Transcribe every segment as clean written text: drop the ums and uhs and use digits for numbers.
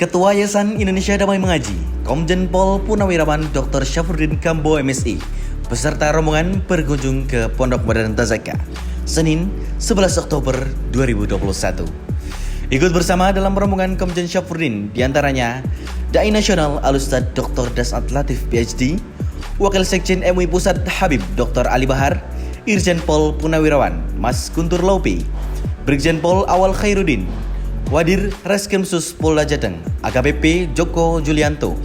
Ketua Yayasan Indonesia Damai Mengaji, Komjen Pol Purnawirawan Dr. Syafruddin Kambo MSI, beserta rombongan berkunjung ke Pondok Modern Tazaka, Senin 11 Oktober 2021. Ikut bersama dalam rombongan Komjen Syafruddin diantaranya Dai Nasional Al-Ustadz Dr. Dasat Latif PhD, Wakil Sekjen MUI Pusat Habib Dr. Ali Bahar, Irjen Pol Purnawirawan Mas Guntur Laupi, Brigjen Pol Awal Khairuddin, Wadir Reskrimsus Polda Jateng AKBP Joko Julianto,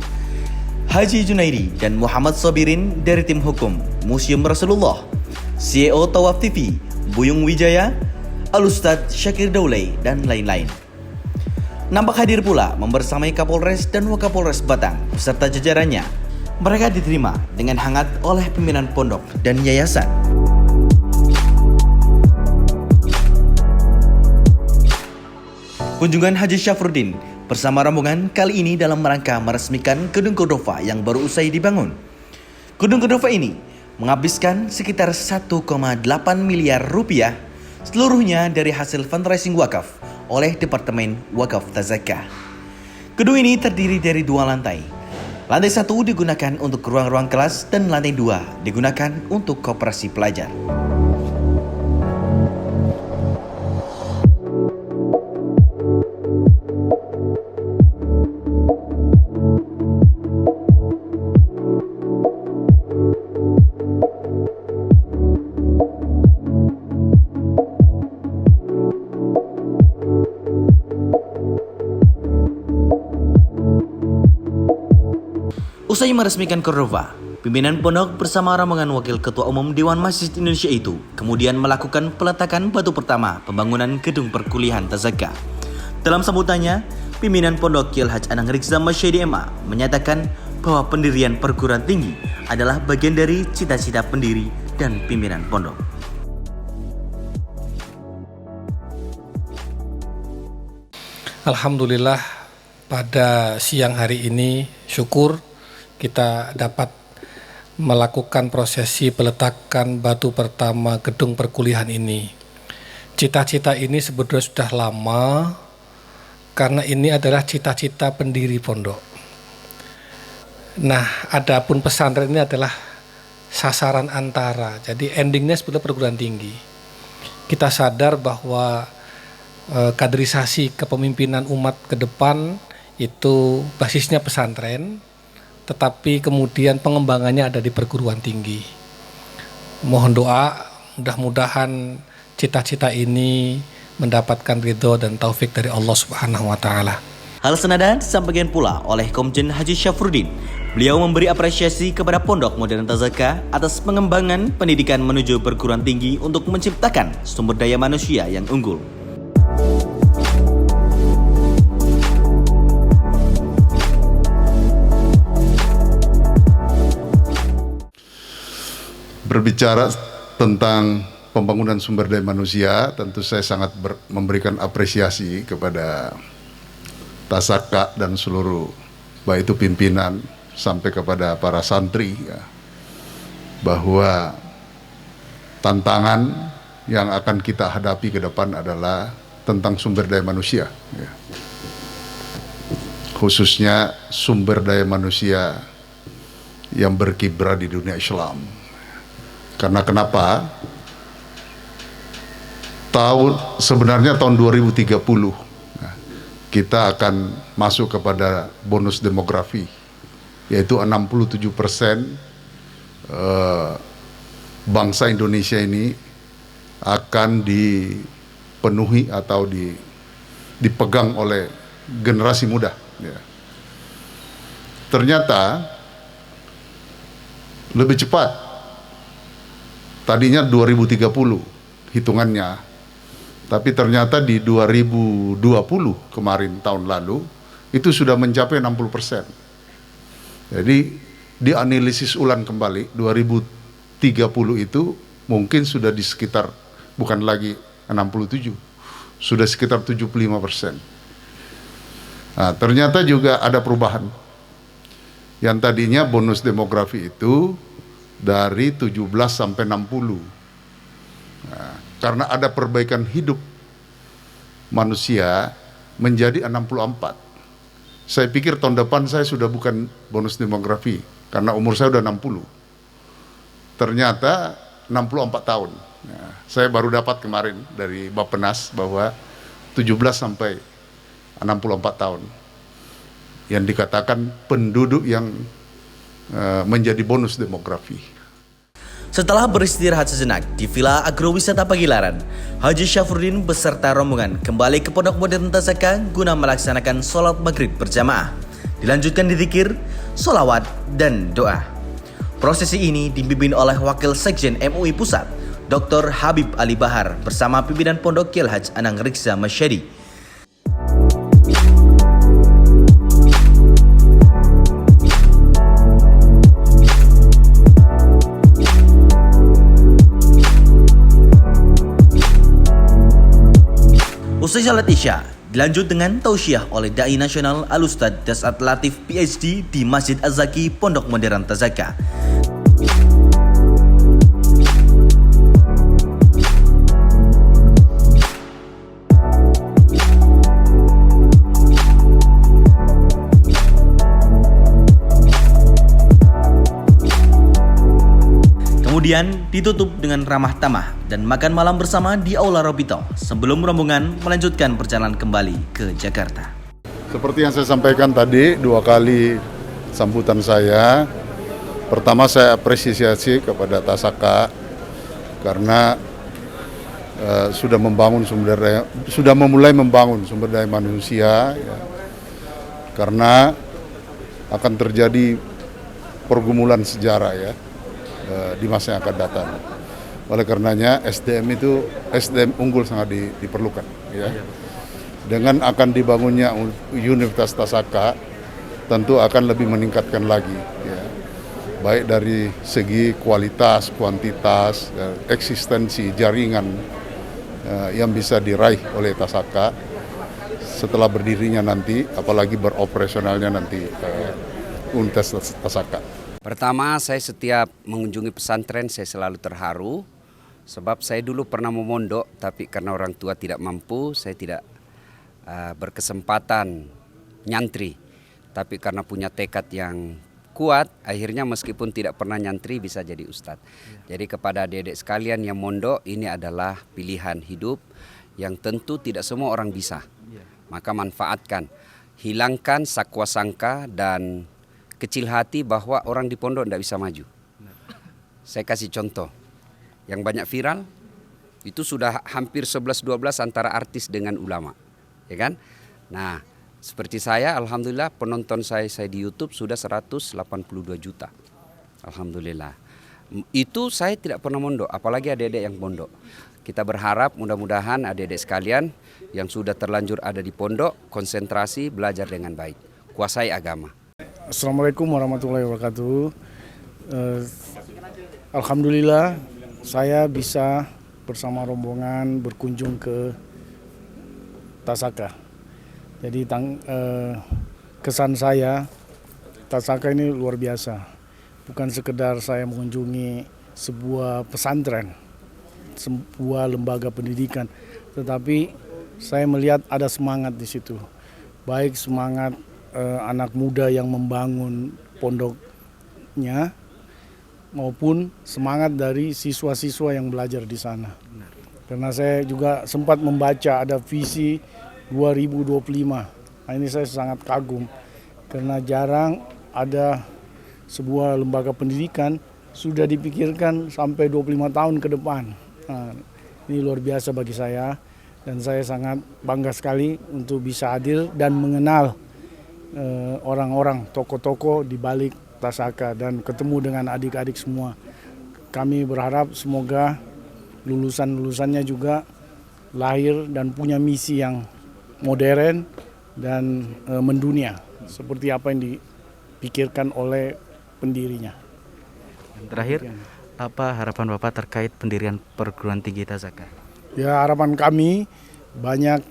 Haji Junaidi dan Muhammad Sobirin dari tim hukum Museum Rasulullah, CEO Tawaf TV Buyung Wijaya, Al-Ustadz Syakir Daulay dan lain-lain. Nampak hadir pula membersamai Kapolres dan Wakapolres Batang beserta jajarannya. Mereka diterima dengan hangat oleh pimpinan pondok dan yayasan. Kunjungan Haji Syafruddin bersama rombongan kali ini dalam rangka meresmikan Gedung Cordova yang baru usai dibangun. Gedung Cordova ini menghabiskan sekitar 1,8 miliar rupiah, seluruhnya dari hasil fundraising wakaf oleh Departemen Wakaf Tazaka. Gedung ini terdiri dari 2 lantai. Lantai 1 digunakan untuk ruang-ruang kelas dan lantai 2 digunakan untuk koperasi pelajar. Usai meresmikan Cordova, pimpinan pondok bersama rombongan Wakil Ketua Umum Dewan Masjid Indonesia itu kemudian melakukan peletakan batu pertama pembangunan gedung perkuliahan Tazaka. Dalam sambutannya, pimpinan pondok Kiai Haji Anang Rikza Masyedi MA menyatakan bahwa pendirian perguruan tinggi adalah bagian dari cita-cita pendiri dan pimpinan pondok. Alhamdulillah, pada siang hari ini syukur kita dapat melakukan prosesi peletakan batu pertama gedung perkuliahan ini. Cita-cita ini sebetulnya sudah lama karena ini adalah cita-cita pendiri pondok. Nah, adapun pesantren ini adalah sasaran antara. Jadi endingnya sebetulnya perguruan tinggi. Kita sadar bahwa kaderisasi kepemimpinan umat ke depan itu basisnya pesantren, tetapi kemudian pengembangannya ada di perguruan tinggi. Mohon doa, mudah-mudahan cita-cita ini mendapatkan ridho dan taufik dari Allah Subhanahu wa Ta'ala. Hal senada disampaikan pula oleh Komjen Haji Syafruddin. Beliau memberi apresiasi kepada Pondok Modern Tazaka atas pengembangan pendidikan menuju perguruan tinggi untuk menciptakan sumber daya manusia yang unggul. Berbicara tentang pembangunan sumber daya manusia, tentu saya sangat memberikan apresiasi kepada Tazaka dan seluruh, baik itu pimpinan sampai kepada para santri, ya, bahwa tantangan yang akan kita hadapi ke depan adalah tentang sumber daya manusia, ya. Khususnya sumber daya manusia yang berkiprah di dunia Islam. Karena kenapa? Sebenarnya tahun 2030 kita akan masuk kepada bonus demografi, yaitu 67% bangsa Indonesia ini akan dipenuhi atau dipegang oleh generasi muda, ya. Ternyata lebih cepat. Tadinya 2030 hitungannya, tapi ternyata di 2020 kemarin tahun lalu itu sudah mencapai 60%. Jadi dianalisis ulang kembali 2030 itu mungkin sudah di sekitar, bukan lagi 67, sudah sekitar 75%. Nah, ternyata juga ada perubahan. Yang tadinya bonus demografi itu dari 17 sampai 60. Nah, karena ada perbaikan hidup manusia menjadi 64. Saya pikir tahun depan saya sudah bukan bonus demografi karena umur saya udah 60. Ternyata 64 tahun. Nah, saya baru dapat kemarin dari Bappenas bahwa 17 sampai 64 tahun yang dikatakan penduduk yang menjadi bonus demografi. Setelah beristirahat sejenak di Villa Agrowisata Pagilaran, Haji Syafruddin beserta rombongan kembali ke Pondok Modern Tasaka guna melaksanakan sholat maghrib berjamaah. Dilanjutkan di zikir, sholawat, dan doa. Prosesi ini dipimpin oleh Wakil Sekjen MUI Pusat, Dr. Habib Ali Bahar bersama pimpinan Pondok Kiai Haji Anang Riksa Masyadi. Usai salat Isya, dilanjut dengan tausiah oleh Dai Nasional Al-Ustadz Dasat Latif PhD di Masjid Az-Zaki Pondok Modern Tasaka. Kemudian ditutup dengan ramah tamah dan makan malam bersama di Aula Robito sebelum rombongan melanjutkan perjalanan kembali ke Jakarta. Seperti yang saya sampaikan tadi, 2 kali sambutan saya. Pertama saya apresiasi kepada Tasaka karena sudah memulai membangun sumber daya manusia, ya. Karena akan terjadi pergumulan sejarah ya di masa yang akan datang. Oleh karenanya SDM unggul sangat diperlukan ya. Dengan akan dibangunnya Universitas Tasaka tentu akan lebih meningkatkan lagi ya. Baik dari segi kualitas, kuantitas, eksistensi jaringan yang bisa diraih oleh Tasaka setelah berdirinya nanti, apalagi beroperasionalnya nanti Universitas Tasaka. Pertama, saya setiap mengunjungi pesantren saya selalu terharu sebab saya dulu pernah memondok tapi karena orang tua tidak mampu saya tidak berkesempatan nyantri. Tapi karena punya tekad yang kuat akhirnya meskipun tidak pernah nyantri bisa jadi ustadz. Jadi kepada adik-adik sekalian yang mondok ini adalah pilihan hidup yang tentu tidak semua orang bisa. Maka manfaatkan, hilangkan sakwa sangka dan kecil hati bahwa orang di pondok tidak bisa maju. Saya kasih contoh, yang banyak viral itu sudah hampir 11-12 antara artis dengan ulama, ya kan? Nah, seperti saya, alhamdulillah penonton saya di YouTube sudah 182 juta, alhamdulillah. Itu saya tidak pernah mondok, apalagi adik-adik yang mondok. Kita berharap mudah-mudahan adik-adik sekalian yang sudah terlanjur ada di pondok konsentrasi belajar dengan baik, kuasai agama. Assalamualaikum warahmatullahi wabarakatuh. Alhamdulillah saya bisa bersama rombongan berkunjung ke Tasaka. Jadi kesan saya Tasaka ini luar biasa. Bukan sekedar saya mengunjungi sebuah pesantren, sebuah lembaga pendidikan, tetapi saya melihat ada semangat di situ. Baik semangat anak muda yang membangun pondoknya maupun semangat dari siswa-siswa yang belajar di sana. Karena saya juga sempat membaca ada visi 2025. Nah, ini saya sangat kagum karena jarang ada sebuah lembaga pendidikan sudah dipikirkan sampai 25 tahun ke depan. Nah, ini luar biasa bagi saya dan saya sangat bangga sekali untuk bisa hadir dan mengenal orang-orang, tokoh-tokoh di balik Tasaka dan ketemu dengan adik-adik semua. Kami berharap semoga lulusan-lulusannya juga lahir dan punya misi yang modern dan mendunia seperti apa yang dipikirkan oleh pendirinya. Terakhir, apa harapan Bapak terkait pendirian perguruan tinggi Tasaka? Ya, harapan kami banyak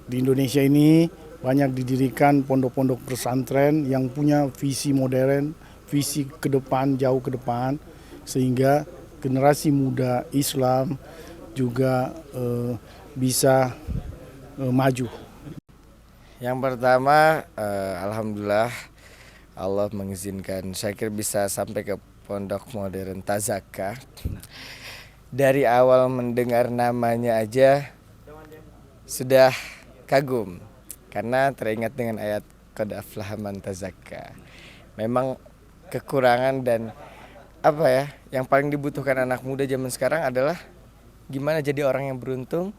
di Indonesia ini banyak didirikan pondok-pondok pesantren yang punya visi modern, visi ke depan, jauh ke depan, sehingga generasi muda Islam juga bisa maju. Yang pertama, alhamdulillah Allah mengizinkan saya kira bisa sampai ke Pondok Modern Tazaka. Dari awal mendengar namanya aja sudah kagum karena teringat dengan ayat qad aflaha man tazakka. Memang kekurangan dan apa ya, yang paling dibutuhkan anak muda zaman sekarang adalah gimana jadi orang yang beruntung.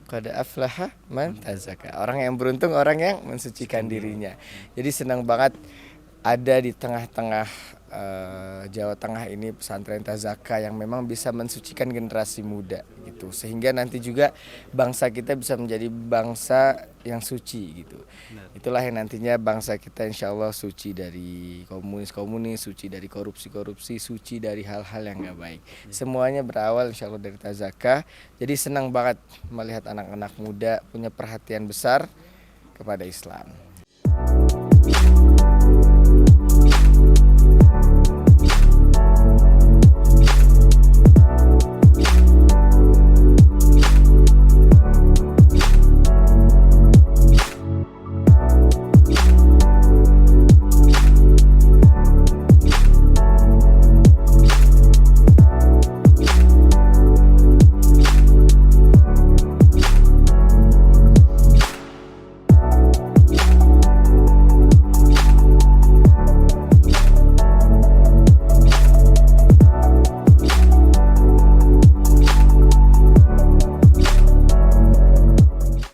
Qad aflaha man tazakka. Orang yang beruntung orang yang mensucikan dirinya. Jadi senang banget ada di tengah-tengah Jawa Tengah ini pesantren Tazaka yang memang bisa mensucikan generasi muda gitu. Sehingga nanti juga bangsa kita bisa menjadi bangsa yang suci gitu. Itulah yang nantinya bangsa kita insya Allah suci dari komunis-komunis, suci dari korupsi-korupsi, suci dari hal-hal yang gak baik. Semuanya berawal insya Allah dari Tazaka. Jadi senang banget melihat anak-anak muda punya perhatian besar kepada Islam.